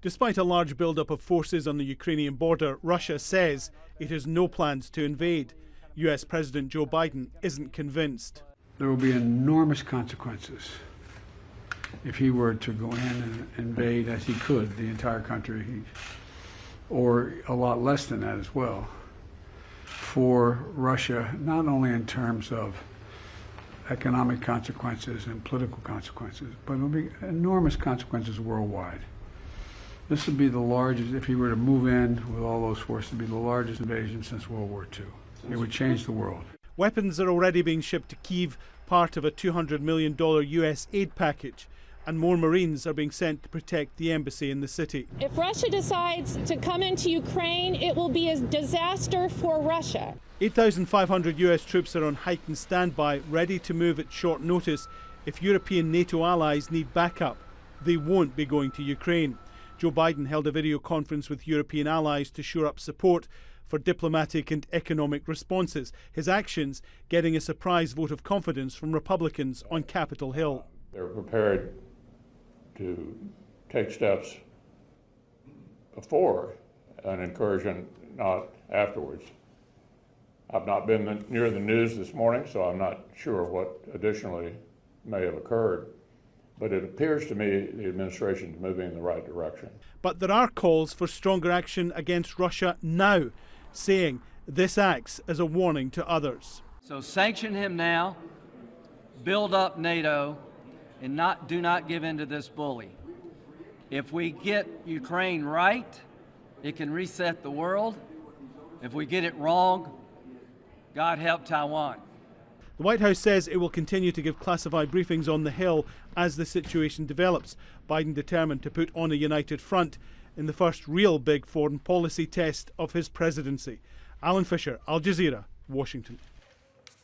Despite a large build-up of forces on the Ukrainian border, Russia says it has no plans to invade. US President Joe Biden isn't convinced. There will be enormous consequences if he were to go in and invade, as he could, the entire country, or a lot less than that as well, for Russia, not only in terms of economic consequences and political consequences, but it will be enormous consequences worldwide. This would be the largest, if he were to move in with all those forces, it would be the largest invasion since World War II. It would change the world. Weapons are already being shipped to Kyiv, part of a $200 million US aid package, and more Marines are being sent to protect the embassy in the city. If Russia decides to come into Ukraine, it will be a disaster for Russia. 8,500 US troops are on heightened standby, ready to move at short notice if European NATO allies need backup. They won't be going to Ukraine. Joe Biden held a video conference with European allies to shore up support for diplomatic and economic responses. His actions getting a surprise vote of confidence from Republicans on Capitol Hill. They're prepared to take steps before an incursion, not afterwards. I've not been near the news this morning, so I'm not sure what additionally may have occurred. But it appears to me the administration is moving in the right direction. But there are calls for stronger action against Russia now, saying this acts as a warning to others. So sanction him now, build up NATO, and do not give in to this bully. If we get Ukraine right, it can reset the world. If we get it wrong, God help Taiwan. The White House says it will continue to give classified briefings on the Hill as the situation develops. Biden determined to put on a united front in the first real big foreign policy test of his presidency. Alan Fisher, Al Jazeera, Washington.